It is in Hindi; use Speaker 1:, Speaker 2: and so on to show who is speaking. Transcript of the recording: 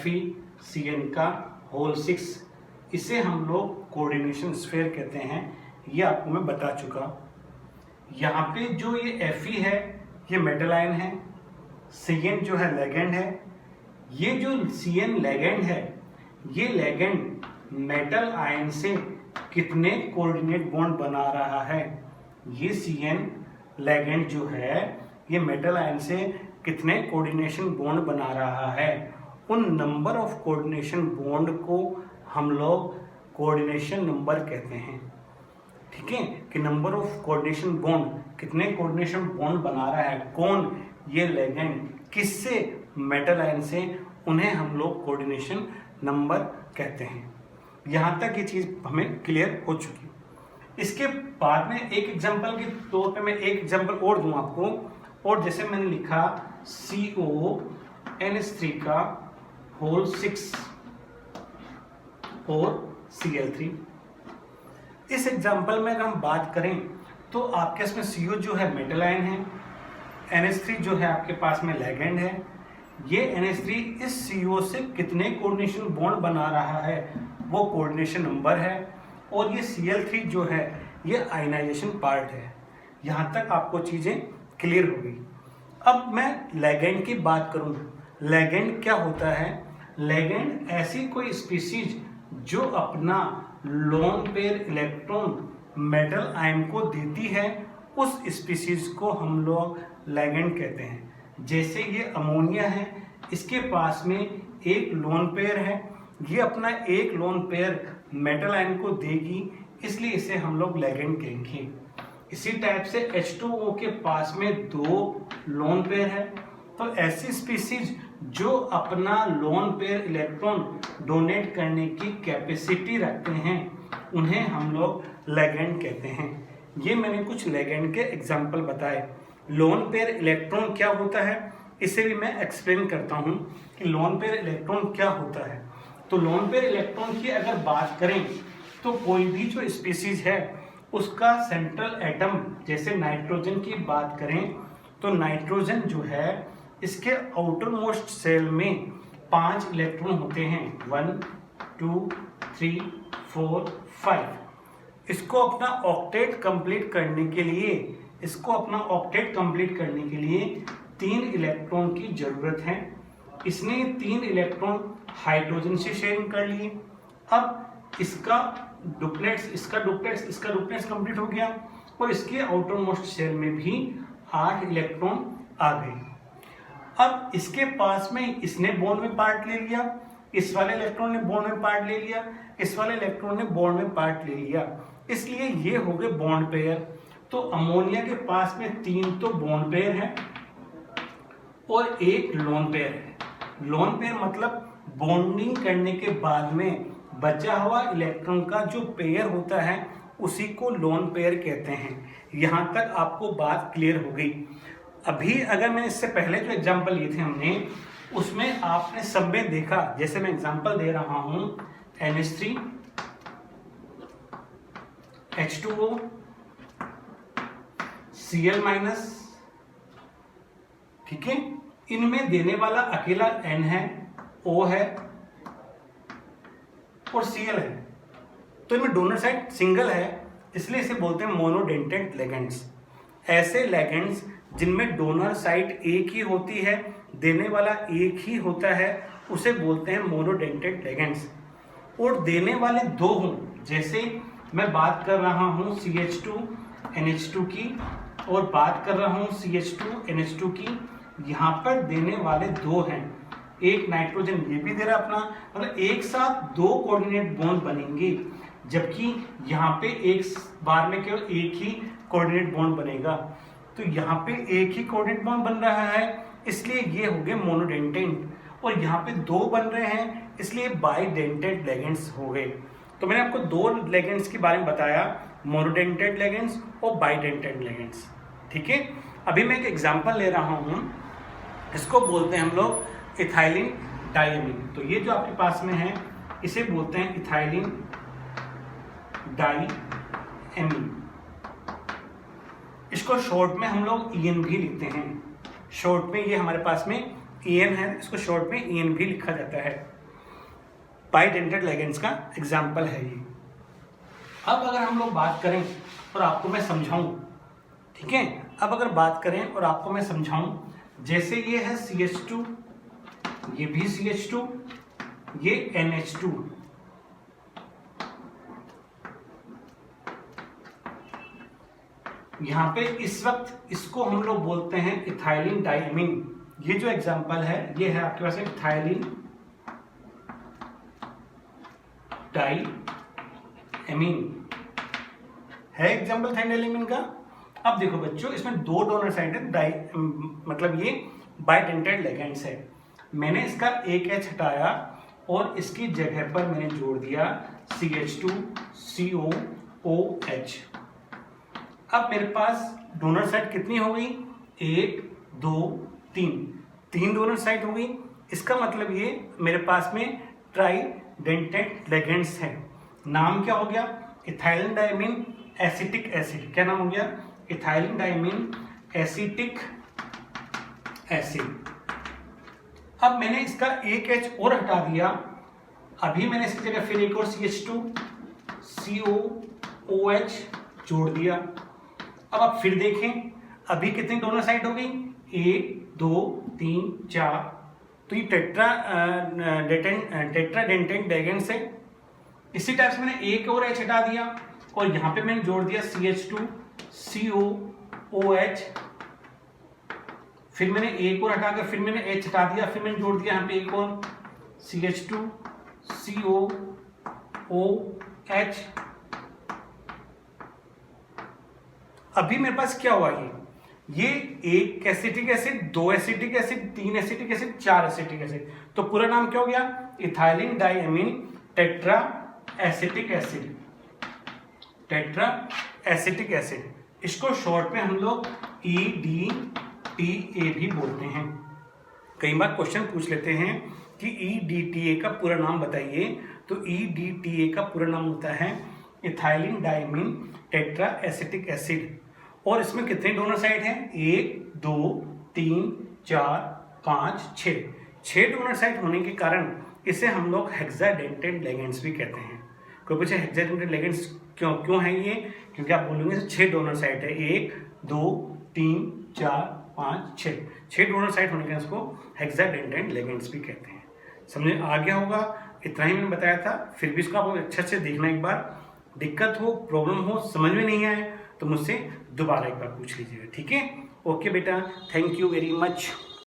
Speaker 1: FeCN का होल 6, इसे हम लोग कोऑर्डिनेशन स्फीयर कहते हैं। ये आपको मैं बता चुका। यहाँ पे जो ये Fe है ये मेटल आयन है, Cn जो है लिगेंड है। ये जो Cn लिगेंड है, ये लिगेंड मेटल आयन से कितने कोऑर्डिनेट बॉन्ड बना रहा है, ये Cn लिगेंड जो है ये मेटल आयन से कितने कोऑर्डिनेशन बॉन्ड बना रहा है, उन नंबर ऑफ कोऑर्डिनेशन बॉन्ड को हम लोग कोऑर्डिनेशन नंबर कहते हैं। ठीक है, कि नंबर ऑफ कोऑर्डिनेशन बॉन्ड, कितने कोऑर्डिनेशन बॉन्ड बना रहा है कौन, ये लिगेंड किससे, मेटल आयन से, उन्हें हम लोग कोऑर्डिनेशन नंबर कहते हैं। यहाँ तक ये चीज़ हमें क्लियर हो चुकी। इसके बाद में एक एग्जांपल के तौर पे मैं एक एग्जांपल और दूं आपको, और जैसे मैंने लिखा CONH3 का होल 6 और Cl3। इस एग्जांपल में अगर हम बात करें तो आपके इसमें CO जो है मेटल आयन है, NH3 जो है आपके पास में लिगेंड है। ये NH3 इस CO से कितने कोऑर्डिनेशन बॉन्ड बना रहा है वो कोऑर्डिनेशन नंबर है, और ये Cl3 जो है ये आयनाइजेशन पार्ट है। यहाँ तक आपको चीज़ें क्लियर हो गई। अब मैं लिगेंड की बात करूँ, लिगेंड क्या होता है? लिगेंड ऐसी कोई स्पीसीज जो अपना lone pair electron metal ion को देती है, उस स्पीसीज को हम लोग लिगेंड कहते हैं। जैसे ये अमोनिया है, इसके पास में एक लोन पेयर है, ये अपना एक लोन पेयर मेटल आयन को देगी, इसलिए इसे हम लोग लिगेंड कहेंगे। इसी टाइप से H2O के पास में दो लोन पेयर है, तो ऐसी स्पीसीज जो अपना लोन पेयर इलेक्ट्रॉन डोनेट करने की कैपेसिटी रखते हैं, उन्हें हम लोग लिगेंड कहते हैं। ये मैंने कुछ लिगेंड के एग्जाम्पल बताए। लोन पेयर इलेक्ट्रॉन क्या होता है, इसे भी मैं एक्सप्लेन करता हूँ कि लोन पेयर इलेक्ट्रॉन क्या होता है। तो लोन पेयर इलेक्ट्रॉन की अगर बात करें तो कोई भी जो स्पीसीज है उसका सेंट्रल एटम, जैसे नाइट्रोजन की बात करें तो नाइट्रोजन जो है इसके आउटर मोस्ट सेल में 5 इलेक्ट्रॉन होते हैं, 1 2 3 4 5। इसको अपना ऑक्टेट कंप्लीट करने के लिए, 3 इलेक्ट्रॉन की जरूरत है। इसने 3 इलेक्ट्रॉन हाइड्रोजन से शेयरिंग कर लिए। अब इसका डुप्लेट्स कंप्लीट हो गया, और इसके आउटर मोस्ट सेल में भी 8 इलेक्ट्रॉन आ गए। अब इसके पास में इसने बॉन्ड में पार्ट ले लिया, इस वाले इलेक्ट्रॉन ने बॉन्ड में पार्ट ले लिया, इस वाले इलेक्ट्रॉन ने बॉन्ड में पार्ट ले लिया, इसलिए ये हो गए बॉन्ड पेयर। तो अमोनिया के पास में 3 तो बॉन्ड पेयर है और एक लोन पेयर है। लोन पेयर मतलब बॉन्डिंग करने के बाद में बचा हुआ इलेक्ट्रॉन का जो पेयर होता है उसी को लोन पेयर कहते हैं। यहाँ तक आपको बात क्लियर हो गई। अभी अगर मैंने इससे पहले जो एग्जांपल लिए थे हमने, उसमें आपने सब में देखा, जैसे मैं एग्जांपल दे रहा हूं NH3 H2O Cl-, ठीक है, इनमें देने वाला अकेला N है, O है और Cl है। तो इनमें डोनर साइड सिंगल है, इसलिए इसे बोलते हैं मोनोडेंटेड लिगेंड्स। ऐसे लिगेंड्स जिनमें डोनर साइड एक ही होती है, देने वाला एक ही होता है, उसे बोलते हैं मोनोडेंटेड लिगेंड्स। और देने वाले दो हों, जैसे मैं बात कर रहा हूं CH2NH2 की और बात कर रहा हूं CH2NH2 की, यहाँ पर देने वाले दो हैं, एक नाइट्रोजन ये भी दे रहा अपना, मतलब एक साथ 2 कोऑर्डिनेट बॉन्ड बनेंगे, जबकि यहाँ पे एक बार में केवल एक ही कोऑर्डिनेट बॉन्ड बनेगा। तो यहाँ पे एक ही कोऑर्डिनेट बॉन्ड बन रहा है, इसलिए ये हो गए मोनोडेंटेड, और यहाँ पे 2 बन रहे हैं, इसलिए बाइडेंटेड लिगेंड्स हो गए। तो मैंने आपको 2 लिगेंड्स के बारे में बताया, मोनोडेंटेड लिगेंड्स और बाइडेंटेड लिगेंड्स। ठीक है, अभी मैं एक एग्जांपल ले रहा हूँ, इसको बोलते हैं हम लोग इथाइलिन डाइमीन। तो ये जो आपके पास में है इसे बोलते हैं इथाइलिन डाइमीन। इसको शॉर्ट में हम लोग EN भी लिखते हैं, शॉर्ट में ये हमारे पास में EN है, इसको शॉर्ट में EN भी लिखा जाता है। बाइडेंटेड लिगेंड्स का एग्जाम्पल है ये। अब अगर हम लोग बात करें और आपको मैं समझाऊं, ठीक है, अब अगर बात करें और आपको मैं समझाऊं, जैसे ये है CH2, ये भी CH2, ये NH2, यहाँ पे इस वक्त इसको हम लोग बोलते हैं इथाइलिन डाइमीन। ये जो एग्जांपल है ये है आपके पास इथाइलिन डाइमीन है, एग्जांपल इथाइलिन का। अब देखो बच्चों, इसमें दो डोनर साइड है, मतलब ये बाइडेंटेड लिगेंड्स है। मैंने इसका एक H हटाया और इसकी जगह पर मैंने जोड़ दिया CH2COOH। अब मेरे पास डोनर साइड कितनी हो गई? 1 2 3, 3 डोनर साइड हो गई। इसका मतलब ये मेरे पास में ट्राइडेंटेड लिगेंड्स है। नाम क्या हो गया? Ethylene diamine acetic acid. क्या नाम हो गया? Ethylene diamine acetic acid. अब मैंने इसका एक H और हटा दिया, अभी मैंने इसकी जगह फिर एक और CH2COOH जोड़ दिया। अब आप फिर देखें, अभी कितनी डोनर साइड हो गई? 1 2 3 4। तो ये टेट्राडेंटेड लिगेंड्स है। इसी टाइप से मैंने एक और H हटा दिया और यहाँ पे मैंने जोड़ दिया CH2COOH। फिर मैंने एक और हटाकर फिर मैंने H हटा दिया, फिर मैंने जोड़ दिया यहाँ पे एक और CH2COOH। अभी मेरे पास क्या हुआ? ये एक acetic acid, 2 acetic acid, 3 acetic acid, 4 acetic acid. तो पूरा नाम क्या हो गया? Ethylene diamine tetra acetic acid. Tetra acetic acid, इसको शॉर्ट में हम लोग EDTA भी बोलते हैं। कई बार क्वेश्चन पूछ लेते हैं कि EDTA का पूरा नाम बताइए, तो EDTA का पूरा नाम होता है ethylene diamine tetra acetic acid. और इसमें कितने डोनर साइड हैं? 1 2 3 4 5 6। 6 डोनर साइड होने के कारण इसे हम लोग हेक्साडेंटेड लिगेंड्स भी कहते हैं। कोई पूछे हेक्साडेंटेड लिगेंड्स क्यों है ये? क्योंकि आप बोलोगे 6 डोनर साइड है, 1 2 3 4 5 6। 6 डोनर साइड होने के कारण इसको हेक्साडेंटेड लिगेंड्स भी कहते हैं। समझ आ गया होगा? इतना ही मैंने बताया था, फिर भी इसको आप अच्छे से देखना एक बार। दिक्कत हो, प्रॉब्लम हो, समझ में नहीं आए तो मुझसे दोबारा एक बार पूछ लीजिएगा, ठीक है? ओके बेटा, थैंक यू वेरी मच।